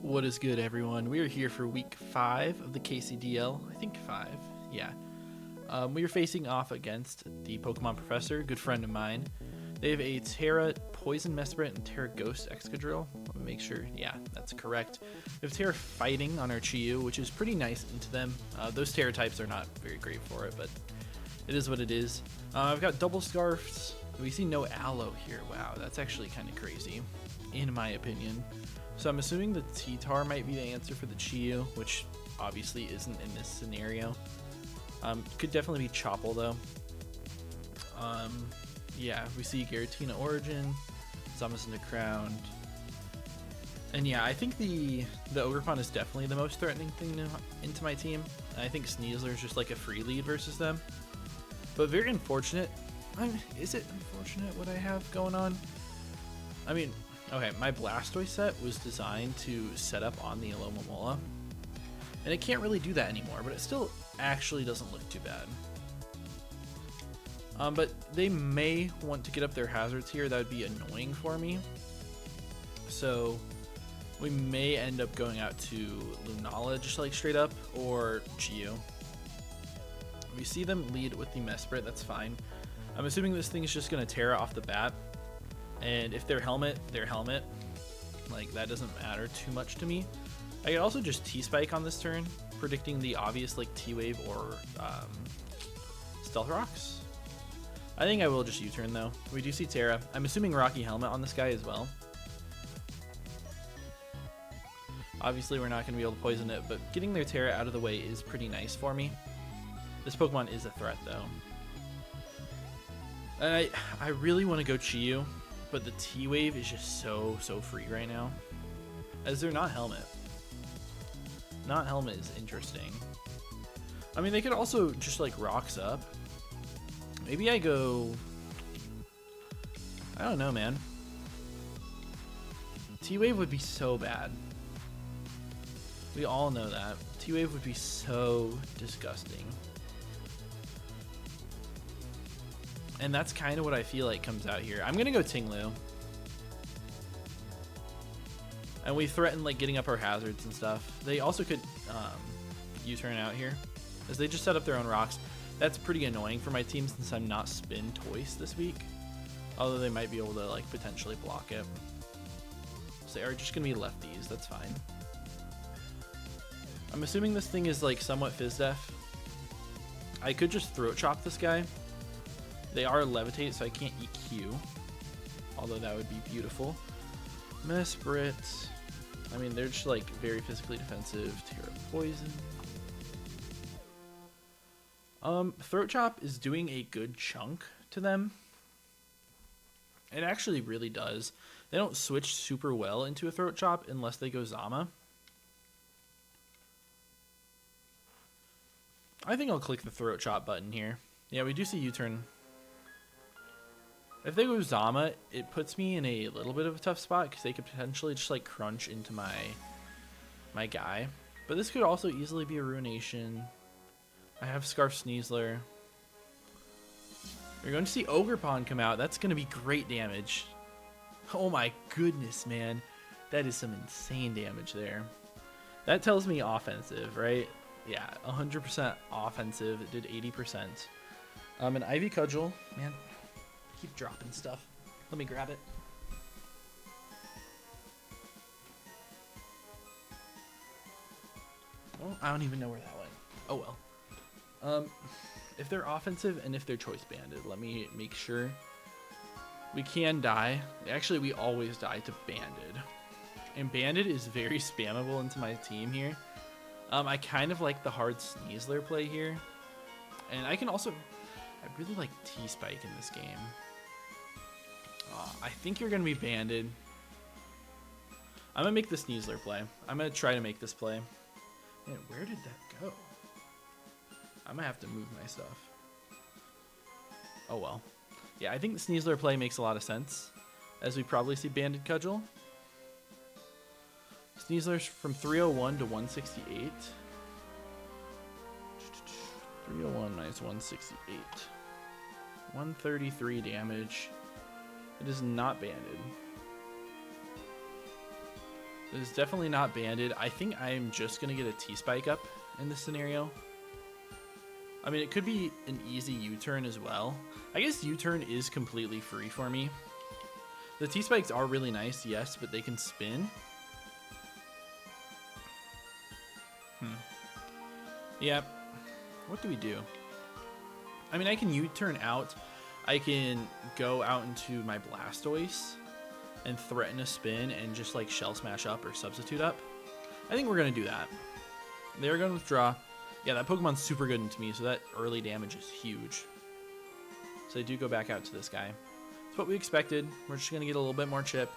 What is good, everyone? We are here for week 5 of the KCDL. I think 5, yeah. We are facing off against the Pokemon Professor, good friend of mine. They have a Terra Poison Mesprit and Terra Ghost Excadrill. Let me make sure, yeah, that's correct. We have Terra Fighting on our Chiu, which is pretty nice into them. Those Terra types are not very great for it, but it is what it is. I've got Double Scarfs. We see no Aloe here. Wow, that's actually kind of crazy, in my opinion. So I'm assuming the T-Tar might be the answer for the Chiu, which obviously isn't in this scenario. Could definitely be Chople though. Yeah, we see Giratina Origin, Zamas into Crown. And yeah, I think the Ogerpon is definitely the most threatening thing into my team. I think Sneezler is just like a free lead versus them. But very unfortunate. Is it unfortunate what I have going on? I mean, okay, my Blastoise set was designed to set up on the Alomomola, and it can't really do that anymore, but it still actually doesn't look too bad. But they may want to get up their hazards here. That would be annoying for me. So we may end up going out to Lunala just like straight up, or Chiu. We see them lead with the Mesprit, that's fine. I'm assuming this thing is just going to Terra off the bat. And if they're Helmet, they're Helmet. Like, that doesn't matter too much to me. I could also just T-Spike on this turn, predicting the obvious, like, T-Wave or Stealth Rocks. I think I will just U-turn, though. We do see Terra. I'm assuming Rocky Helmet on this guy as well. Obviously, we're not going to be able to poison it, but getting their Terra out of the way is pretty nice for me. This Pokemon is a threat, though. And I really want to go Chiu, but the T-Wave is just so free right now, as they're not Helmet. Not Helmet is interesting. I mean, they could also just like Rocks up. Maybe I go, I don't know, man. T-Wave would be so bad. We all know that. T-Wave would be so disgusting. And that's kind of what I feel like comes out here. I'm going to go Ting-Lu. And we threaten like getting up our hazards and stuff. They also could U-turn out here, as they just set up their own rocks. That's pretty annoying for my team since I'm not spin twice this week. Although they might be able to like potentially block it. So they are just going to be lefties. That's fine. I'm assuming this thing is like somewhat Fizz-Def. I could just Throat Chop this guy. They are Levitate, so I can't EQ. Although that would be beautiful. Mesprit. I mean, they're just like very physically defensive. Terra Poison. Throat Chop is doing a good chunk to them. It actually really does. They don't switch super well into a Throat Chop unless they go Zama. I think I'll click the Throat Chop button here. Yeah, we do see U-turn. If they go Zama, it puts me in a little bit of a tough spot because they could potentially just like crunch into my guy. But this could also easily be a Ruination. I have Scarf Sneezler. We're going to see Ogerpon come out. That's going to be great damage. Oh my goodness, man. That is some insane damage there. That tells me offensive, right? Yeah, 100% offensive. It did 80%. An Ivy Cudgel, man. Keep dropping stuff. Let me grab it. Oh, I don't even know where that went. Oh well. If they're offensive and if they're choice banded, let me make sure. We can die. Actually, we always die to banded. And banded is very spammable into my team here. I kind of like the hard Sneezler play here. And I can also, I really like T-Spike in this game. I think you're going to be banded. I'm going to make the Sneezler play. I'm going to try to make this play. Man, where did that go? I'm going to have to move my stuff. Oh, well. Yeah, I think the Sneezler play makes a lot of sense, as we probably see banded Cudgel. Sneezler's from 301 to 168. 301 minus 168. 133 damage. It is not banded. It's definitely not banded. I think I'm just going to get a T-Spike up in this scenario. I mean, it could be an easy U-turn as well. I guess U-turn is completely free for me. The T-Spikes are really nice, yes, but they can spin. Yeah. What do we do? I mean, I can U-turn out. I can go out into my Blastoise and threaten a spin and just like Shell Smash up or Substitute up. I think we're going to do that. They're going to withdraw. Yeah, that Pokemon's super good to me, so that early damage is huge. So I do go back out to this guy. That's what we expected. We're just going to get a little bit more chip.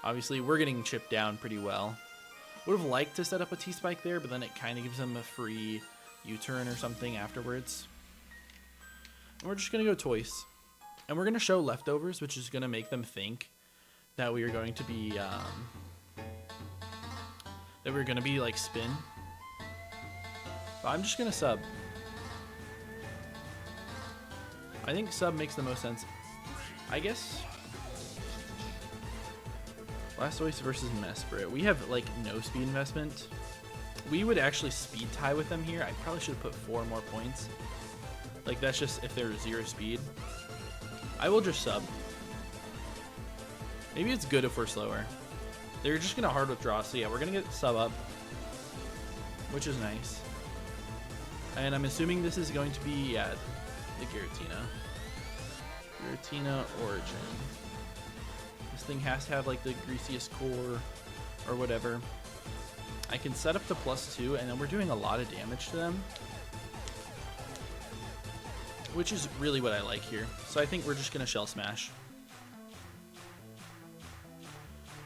Obviously, we're getting chipped down pretty well. Would have liked to set up a T-Spike there, but then it kind of gives them a free U-turn or something afterwards. And we're just going to go Toys. And we're going to show Leftovers, which is going to make them think that we are going to be, like, spin. But I'm just going to sub. I think sub makes the most sense. I guess Blastoise versus Mesprit. We have, like, no speed investment. We would actually speed tie with them here. I probably should have put 4 more points. Like, that's just if they're 0 speed. I will just sub. Maybe it's good if we're slower. They're just going to hard withdraw. So, yeah, we're going to get sub up, which is nice. And I'm assuming this is going to be, yeah, the Giratina. Giratina Origin. This thing has to have, like, the greasiest core or whatever. I can set up to +2, and then we're doing a lot of damage to them, which is really what I like here. So I think we're just going to Shell Smash.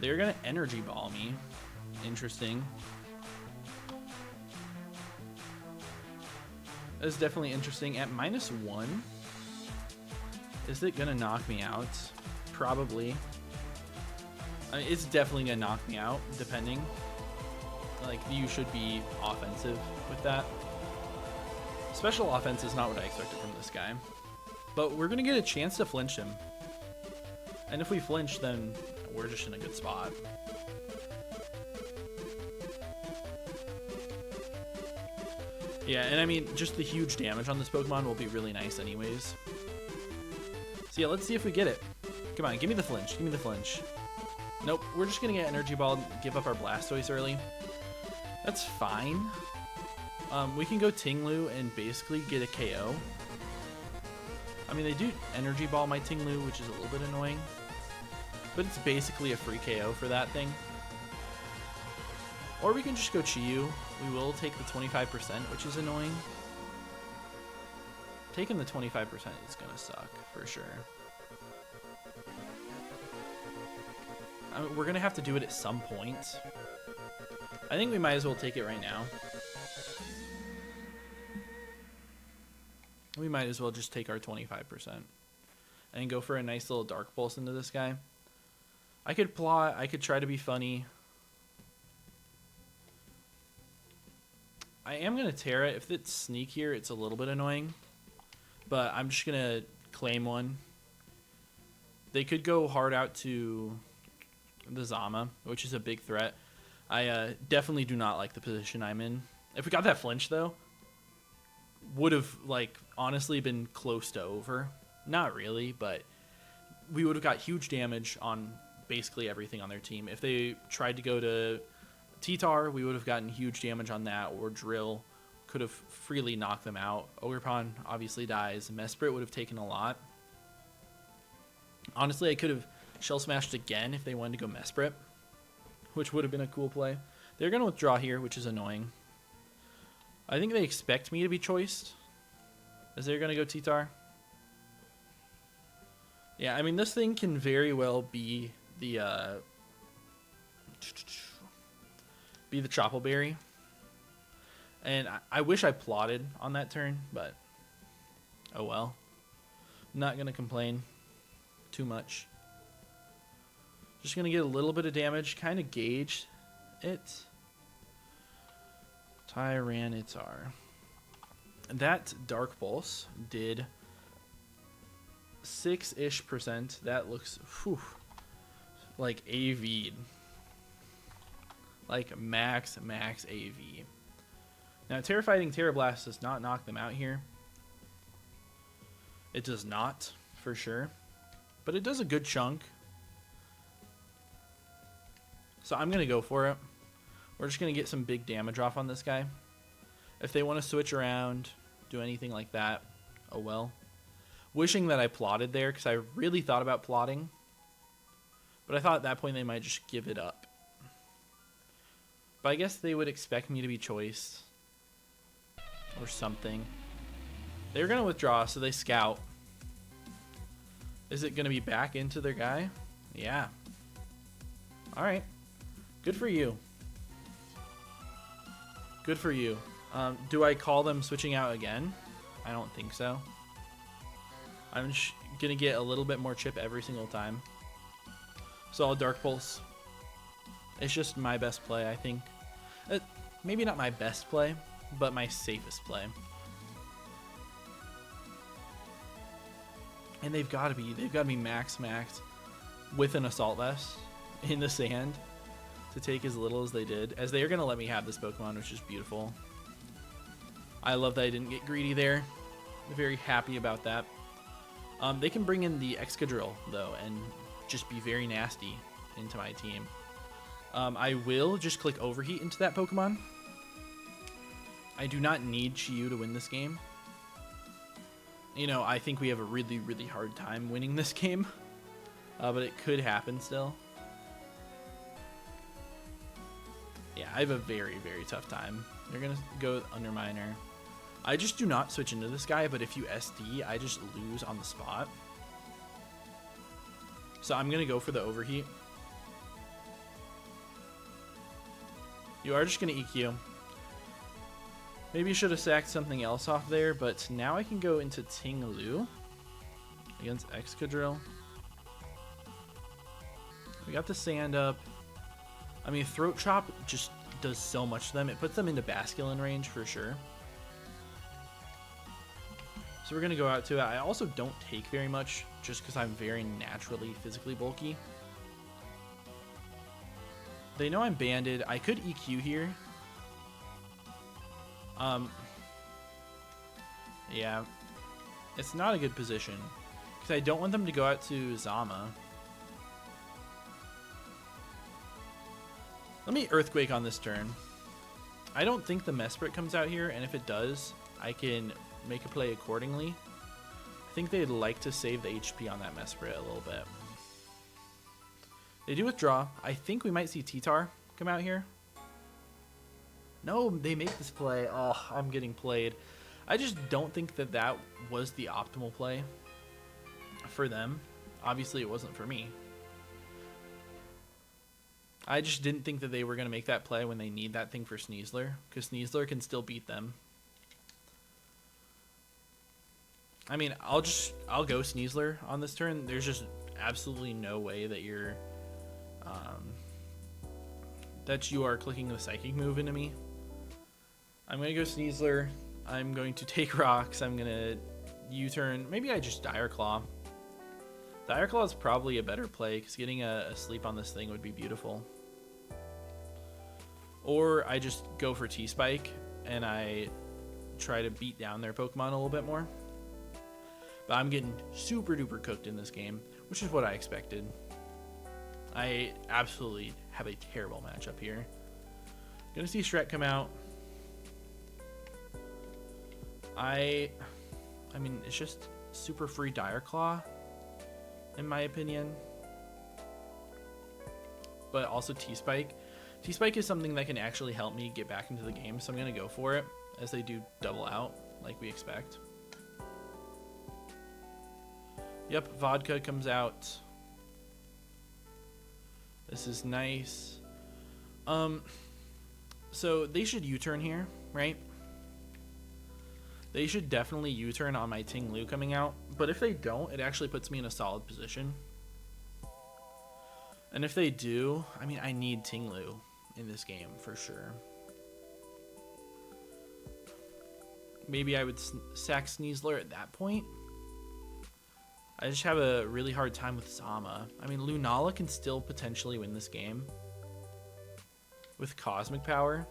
They're going to Energy Ball me. Interesting. That is definitely interesting. At -1, is it going to knock me out? Probably. I mean, it's definitely going to knock me out, depending. Like, you should be offensive with that. Special offense is not what I expected from this guy. But we're going to get a chance to flinch him. And if we flinch, then we're just in a good spot. Yeah, and I mean, just the huge damage on this Pokemon will be really nice anyways. So yeah, let's see if we get it. Come on, give me the flinch. Give me the flinch. Nope, we're just going to get Energy Ball and give up our Blastoise early. That's fine. We can go Ting-Lu and basically get a KO. I mean, they do Energy Ball my Ting-Lu, which is a little bit annoying. But it's basically a free KO for that thing. Or we can just go Chiu. We will take the 25%, which is annoying. Taking the 25% is going to suck, for sure. I mean, we're going to have to do it at some point. I think we might as well take it right now. We might as well just take our 25% and go for a nice little Dark Pulse into this guy. I could plot, I could try to be funny. I am going to Terra. If it's Sneak here, it's a little bit annoying. But I'm just going to claim one. They could go hard out to the Zama, which is a big threat. I definitely do not like the position I'm in. If we got that flinch, though, would have, like, honestly been close to over. Not really, but we would have got huge damage on basically everything on their team. If they tried to go to T-Tar, we would have gotten huge damage on that, or Drill could have freely knocked them out. Ogerpon obviously dies. Mesprit would have taken a lot. Honestly, I could have Shell Smashed again if they wanted to go Mesprit, which would have been a cool play. They're going to withdraw here, which is annoying. I think they expect me to be choiced, as they're going to go T-Tar. Yeah, I mean, this thing can very well be the Choppleberry. And I wish I plotted on that turn, but oh well. Not going to complain too much. Just going to get a little bit of damage, kind of gauge it. Tyranitar. That Dark Pulse did 6-ish%. That looks, whew, like AV'd. Like max AV. Now, Terra Fighting Terra Blast does not knock them out here. It does not, for sure. But it does a good chunk. So I'm going to go for it. We're just going to get some big damage off on this guy. If they want to switch around, do anything like that, oh well. Wishing that I plotted there, because I really thought about plotting. But I thought at that point they might just give it up. But I guess they would expect me to be choiced. Or something. They're going to withdraw, so they scout. Is it going to be back into their guy? Yeah. Alright. Good for you. Good for you. Do I call them switching out again? I don't think so. I'm just going to get a little bit more chip every single time. So I'll Dark Pulse. It's just my best play, I think. Maybe not my best play, but my safest play. And they've got to be max with an Assault Vest in the sand to take as little as they did, as they are going to let me have this Pokemon, which is beautiful. I love that I didn't get greedy there. I'm very happy about that. They can bring in the Excadrill, though, and just be very nasty into my team. I will just click Overheat into that Pokemon. I do not need Chiu to win this game. You know, I think we have a really, really hard time winning this game. But it could happen still. Yeah, I have a very, very tough time. They're going to go with Underminer. I just do not switch into this guy, but if you SD, I just lose on the spot. So I'm going to go for the Overheat. You are just going to EQ. Maybe you should have sacked something else off there, but now I can go into Ting-Lu against Excadrill. We got the sand up. I mean, Throat Chop just does so much to them. It puts them into Basculin range for sure. So we're going to go out to it. I also don't take very much just because I'm very naturally physically bulky. They know I'm banded. I could EQ here. Yeah. It's not a good position because I don't want them to go out to Zama. Let me Earthquake on this turn. I don't think the Mesprit comes out here, and if it does, I can make a play accordingly. I think they'd like to save the HP on that Mesprit a little bit. They do withdraw. I think we might see T-Tar come out here. No, they make this play. Oh, I'm getting played. I just don't think that that was the optimal play for them. Obviously, it wasn't for me. I just didn't think that they were going to make that play when they need that thing for Sneezler, because Sneezler can still beat them. I mean, I'll go Sneezler on this turn. There's just absolutely no way that you're that you are clicking the Psychic move into me. I'm going to go Sneezler. I'm going to take rocks. I'm going to U-turn. Maybe I just Dire Claw. Dire Claw is probably a better play because getting a sleep on this thing would be beautiful. Or I just go for T-Spike and I try to beat down their Pokemon a little bit more. But I'm getting super duper cooked in this game, which is what I expected. I absolutely have a terrible matchup here. Gonna see Shrek come out. I mean, it's just super free Dire Claw, in my opinion. But also T-Spike. T-Spike is something that can actually help me get back into the game, so I'm going to go for it, as they do double out, like we expect. Yep, Vodka comes out. This is nice. So they should U-turn here, right? They should definitely U-turn on my Ting-Lu coming out, but if they don't, it actually puts me in a solid position. And if they do, I mean, I need Ting-Lu in this game for sure. Maybe I would sack Sneezler at that point. I just have a really hard time with Zama. I mean, Lunala can still potentially win this game. with Cosmic Power.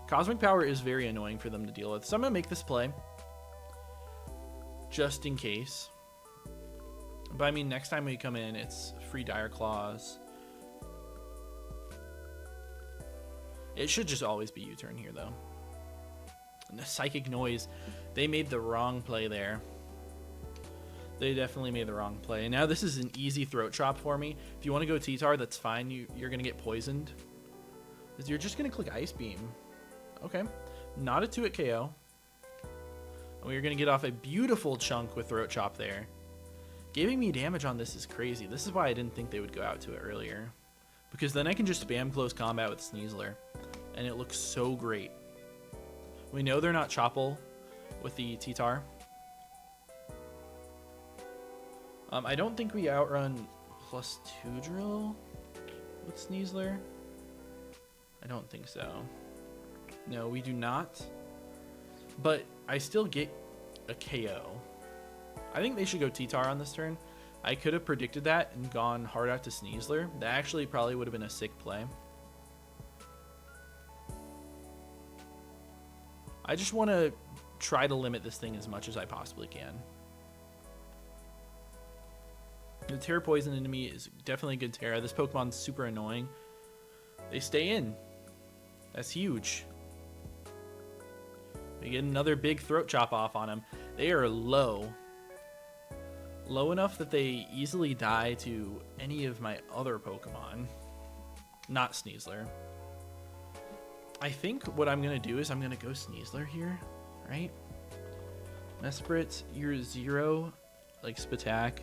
Cosmic Power is very annoying for them to deal with. So I'm going to make this play. Just in case. But I mean, next time we come in, it's free Dire Claws. It should just always be U-turn here, though. And the Psychic Noise, they made the wrong play there. They definitely made the wrong play. And now this is an easy throat chop for me. If you want to go T-Tar, that's fine. You're going to get poisoned. You're just going to click Ice Beam. Okay. Not a 2-hit KO. We're going to get off a beautiful chunk with throat chop there. Giving me damage on this is crazy. This is why I didn't think they would go out to it earlier. Because then I can just spam close combat with Sneezler. And it looks so great. We know they're not Chopple with the T-Tar. I don't think we outrun +2 drill with Sneezler. I don't think so. No, we do not. But I still get a KO. I think they should go T-Tar on this turn. I could have predicted that and gone hard out to Sneezler. That actually probably would have been a sick play. I just want to try to limit this thing as much as I possibly can. The Terra Poison into me is definitely a good Terra. This Pokemon's super annoying. They stay in. That's huge. We get another big throat chop off on them. They are low. Low enough that they easily die to any of my other Pokemon. Not Sneezler. I think what I'm going to do is I'm going to go Sneezler here, right? Mesprit, you're 0, like Spatak.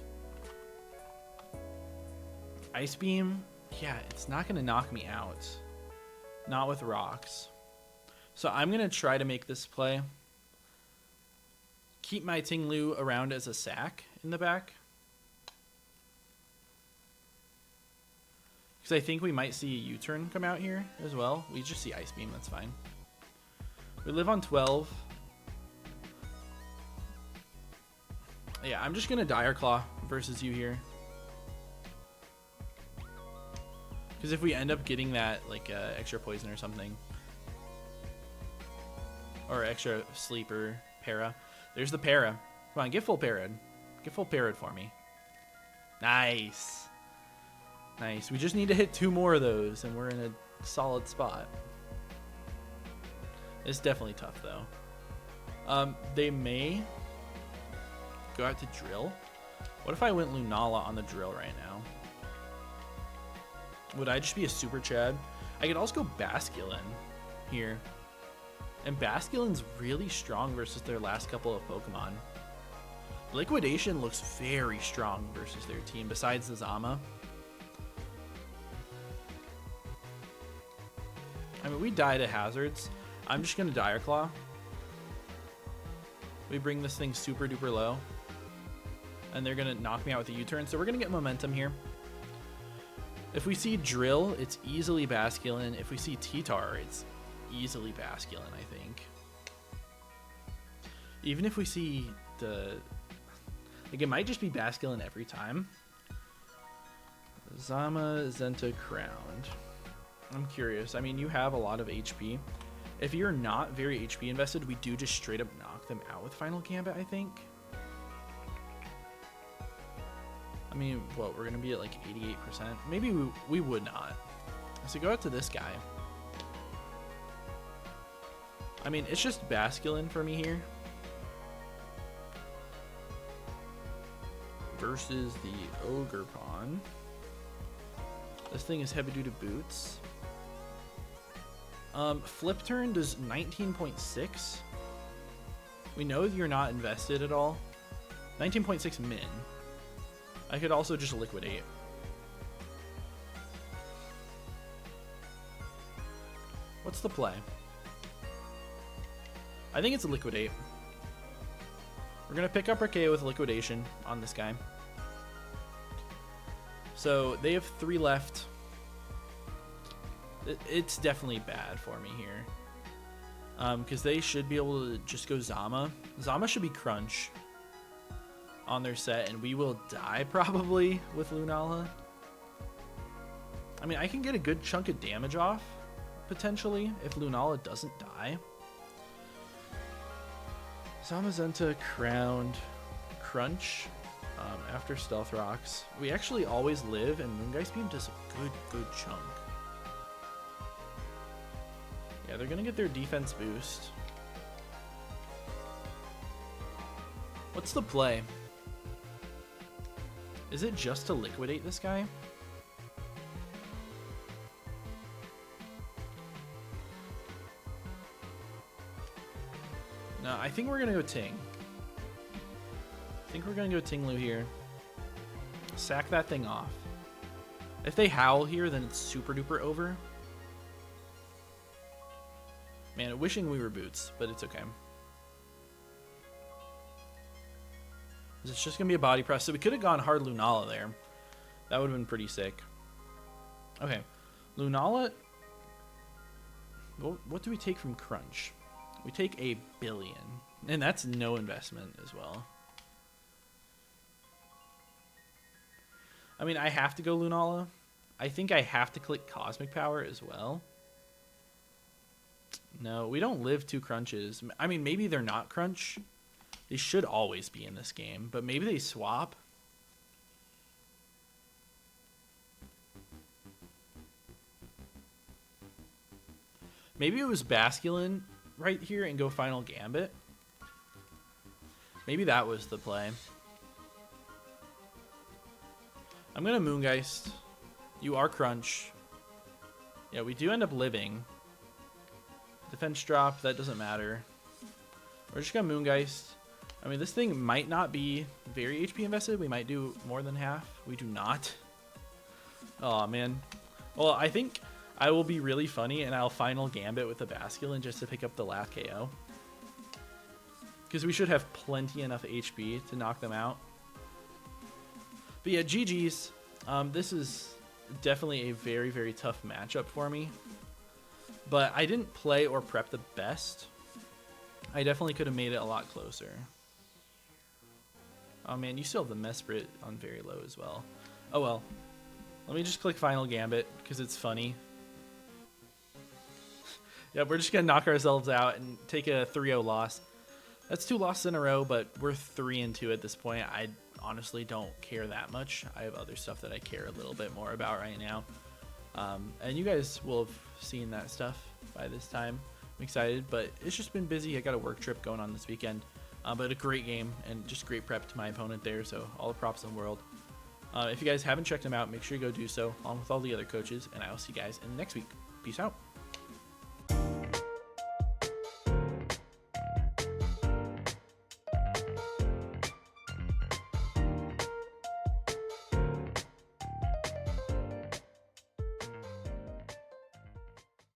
Ice Beam, yeah, it's not going to knock me out. Not with rocks. So I'm going to try to make this play. Keep my Ting-Lu around as a sack in the back. Because I think we might see a U-turn come out here as well. We just see Ice Beam, that's fine. We live on 12. Yeah, I'm just going to Dire Claw versus you here. Because if we end up getting that, like, extra poison or something. Or extra sleeper, para. There's the para. Come on, get full parad. Get full parad for me. Nice. Nice. We just need to hit 2 more of those, and we're in a solid spot. It's definitely tough, though. They may go out to Drill. What if I went Lunala on the Drill right now? Would I just be a Super Chad? I could also go Basculin here. And Basculin's really strong versus their last couple of Pokemon. Liquidation looks very strong versus their team, besides the Zama. I mean, we die to hazards. I'm just going to Dire Claw. We bring this thing super duper low. And they're going to knock me out with a U-turn, so we're going to get momentum here. If we see Drill, it's easily Basculin. If we see T-Tar, it's easily Basculin, I think. Even if we see the... Like, it might just be Basculin every time. Zama, Zenta, Crowned. I'm curious. I mean, you have a lot of HP. If you're not very HP invested, we do just straight up knock them out with Final Gambit, I think. I mean, what, we're going to be at like 88%? Maybe we would not. So go out to this guy. I mean, it's just Basculin for me here. Versus the Ogre Pawn. This thing is heavy duty boots. Flip turn does 19.6. We know you're not invested at all. 19.6 min. I could also just liquidate. What's the play? I think it's a liquidate. We're going to pick up our KO with liquidation on this guy. So they have 3 left. It's definitely bad for me here. Because they should be able to just go Zama. Zama should be Crunch on their set, and we will die probably with Lunala. I mean, I can get a good chunk of damage off, potentially, if Lunala doesn't die. Zamazenta, Crowned, Crunch, after Stealth Rocks. We actually always live, and Moongeist Beam does a good chunk. Yeah, they're going to get their defense boost. What's the play? Is it just to liquidate this guy? No, I think we're going to go Ting. I think we're going to go Ting-Lu here. Sack that thing off. If they howl here, then it's super duper over. Man, wishing we were Boots, but it's okay. It's just going to be a body press. So we could have gone hard Lunala there. That would have been pretty sick. Okay. Lunala. What do we take from Crunch? We take 1 billion. And that's no investment as well. I mean, I have to go Lunala. I think I have to click Cosmic Power as well. No, we don't live 2 crunches. I mean, maybe they're not crunch. They should always be in this game, but maybe they swap. Maybe it was Basculin right here and go Final Gambit. Maybe that was the play. I'm going to Moongeist. You are Crunch. Yeah, we do end up living. Defense drop, that doesn't matter. We're just going to Moongeist. I mean, this thing might not be very HP invested. We might do more than half. We do not. Oh, man. Well, I think I will be really funny, and I'll Final Gambit with the Basculin just to pick up the last KO. Because we should have plenty enough HP to knock them out. But yeah, GG's. This is definitely a very, very tough matchup for me. But I didn't play or prep the best. I definitely could have made it a lot closer. Oh man, you still have the mesprit on very low as well. Oh well. Let me just click Final Gambit because it's funny. Yeah, we're just going to knock ourselves out and take a 3-0 loss. That's 2 losses in a row, but we're 3-2 at this point. I honestly don't care that much. I have other stuff that I care a little bit more about right now. And you guys will have seen that stuff by this time. I'm excited, but it's just been busy. I got a work trip going on this weekend. But a great game and just great prep to my opponent there, so all the props in the world. If you guys haven't checked them out, make sure you go do so, along with all the other coaches, and I will see you guys in the next week. Peace out.